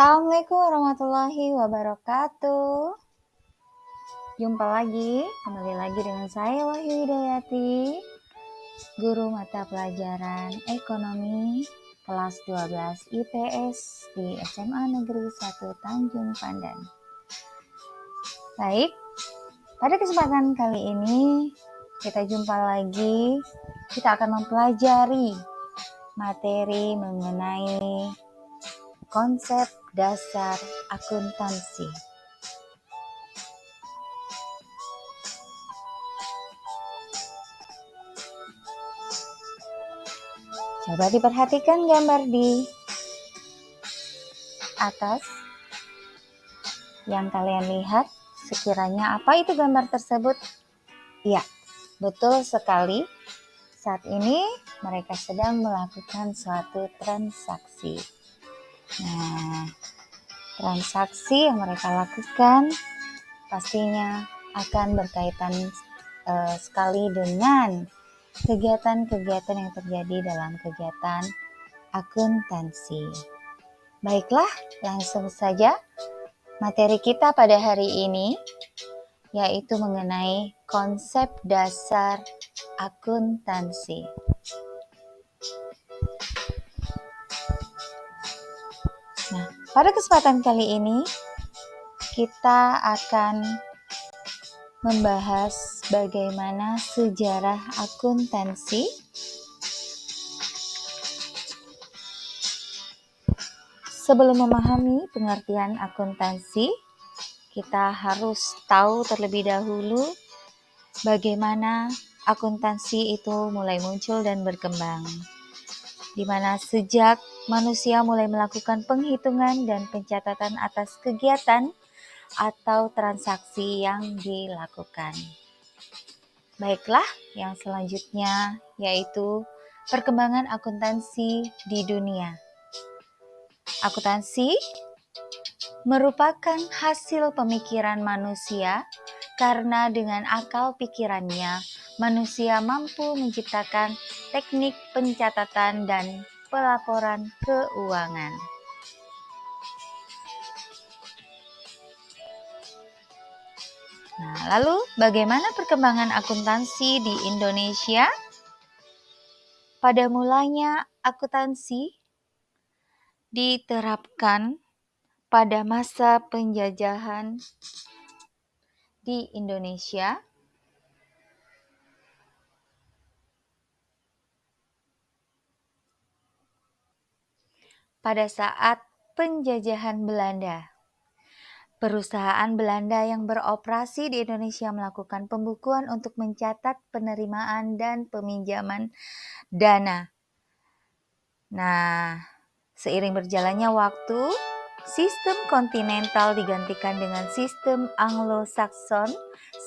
Assalamualaikum warahmatullahi wabarakatuh. Jumpa lagi, kembali lagi dengan saya Wahyu Hidayati, guru mata pelajaran Ekonomi kelas 12 IPS di SMA Negeri 1 Tanjung Pandan. Baik, pada kesempatan kali ini kita jumpa lagi. Kita akan mempelajari materi mengenai konsep dasar akuntansi. Coba diperhatikan gambar di atas yang kalian lihat. Sekiranya apa itu gambar tersebut? Ya, betul sekali. Saat ini mereka sedang melakukan suatu transaksi. Nah, transaksi yang mereka lakukan pastinya akan berkaitan sekali dengan kegiatan-kegiatan yang terjadi dalam kegiatan akuntansi. Baiklah, langsung saja materi kita pada hari ini yaitu mengenai konsep dasar akuntansi. Nah, pada kesempatan kali ini kita akan membahas bagaimana sejarah akuntansi. Sebelum memahami pengertian akuntansi, kita harus tahu terlebih dahulu bagaimana akuntansi itu mulai muncul dan berkembang, di mana sejak manusia mulai melakukan penghitungan dan pencatatan atas kegiatan atau transaksi yang dilakukan. Baiklah, yang selanjutnya yaitu perkembangan akuntansi di dunia. Akuntansi merupakan hasil pemikiran manusia karena dengan akal pikirannya manusia mampu menciptakan teknik pencatatan dan pelaporan keuangan. Nah, lalu bagaimana perkembangan akuntansi di Indonesia? Pada mulanya akuntansi diterapkan pada masa penjajahan di Indonesia. Pada saat penjajahan Belanda, perusahaan Belanda yang beroperasi di Indonesia melakukan pembukuan untuk mencatat penerimaan dan peminjaman dana. Nah, seiring berjalannya waktu, sistem kontinental digantikan dengan sistem Anglo-Saxon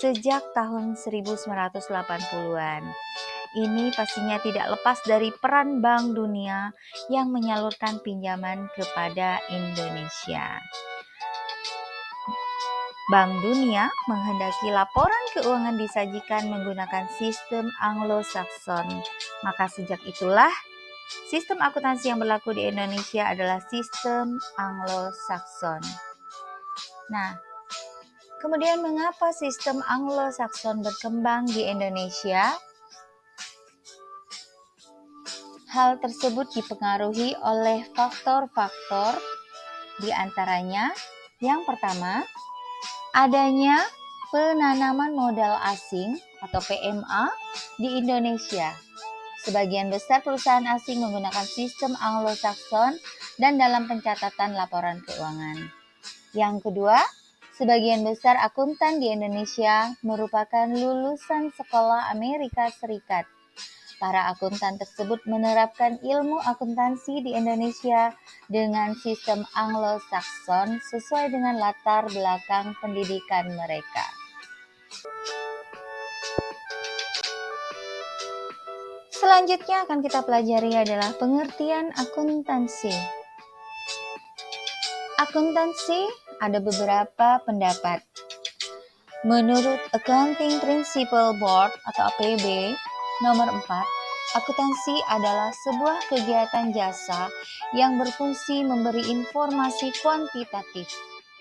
sejak tahun 1980-an. Ini pastinya tidak lepas dari peran Bank Dunia yang menyalurkan pinjaman kepada Indonesia. Bank Dunia menghendaki laporan keuangan disajikan menggunakan sistem Anglo-Saxon. Maka sejak itulah sistem akuntansi yang berlaku di Indonesia adalah sistem Anglo-Saxon. Nah, kemudian mengapa sistem Anglo-Saxon berkembang di Indonesia? Hal tersebut dipengaruhi oleh faktor-faktor, di antaranya yang pertama, adanya penanaman modal asing atau PMA di Indonesia. Sebagian besar perusahaan asing menggunakan sistem Anglo-Saxon dan dalam pencatatan laporan keuangan. Yang kedua, sebagian besar akuntan di Indonesia merupakan lulusan sekolah Amerika Serikat. Para akuntan tersebut menerapkan ilmu akuntansi di Indonesia dengan sistem Anglo-Saxon sesuai dengan latar belakang pendidikan mereka. Selanjutnya akan kita pelajari adalah pengertian akuntansi. Akuntansi ada beberapa pendapat. Menurut Accounting Principles Board atau APB nomor 4, Akuntansi adalah sebuah kegiatan jasa yang berfungsi memberi informasi kuantitatif,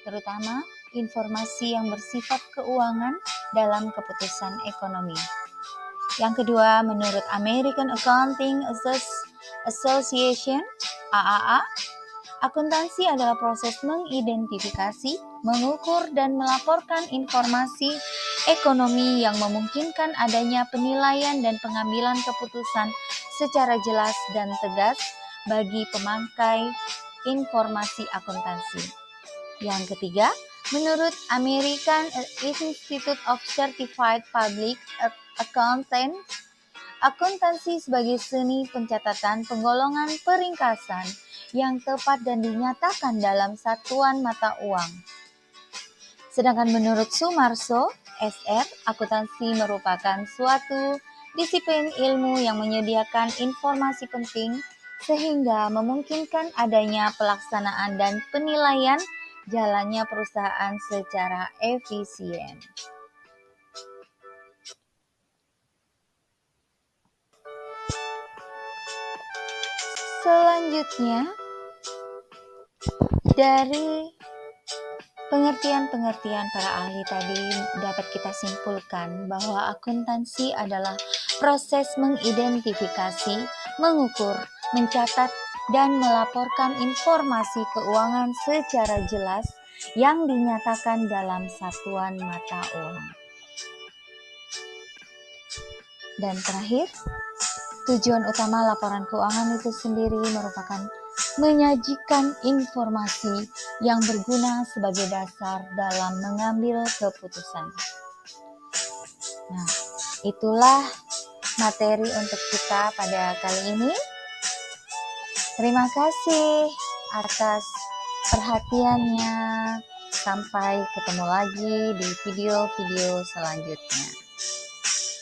terutama informasi yang bersifat keuangan dalam keputusan ekonomi. Yang kedua, menurut American Accounting Association AAA, akuntansi adalah proses mengidentifikasi, mengukur, dan melaporkan informasi ekonomi yang memungkinkan adanya penilaian dan pengambilan keputusan secara jelas dan tegas bagi pemakai informasi akuntansi. Yang ketiga, menurut American Institute of Certified Public Accountants, akuntansi sebagai seni pencatatan penggolongan peringkasan yang tepat dan dinyatakan dalam satuan mata uang. Sedangkan menurut Sumarso, SR, akuntansi merupakan suatu disiplin ilmu yang menyediakan informasi penting sehingga memungkinkan adanya pelaksanaan dan penilaian jalannya perusahaan secara efisien. Selanjutnya, dari pengertian-pengertian para ahli tadi dapat kita simpulkan bahwa akuntansi adalah proses mengidentifikasi, mengukur, mencatat, dan melaporkan informasi keuangan secara jelas yang dinyatakan dalam satuan mata uang. Dan terakhir, tujuan utama laporan keuangan itu sendiri merupakan menyajikan informasi yang berguna sebagai dasar dalam mengambil keputusan. Nah, itulah materi untuk kita pada kali ini. Terima kasih atas perhatiannya. Sampai ketemu lagi di video-video selanjutnya.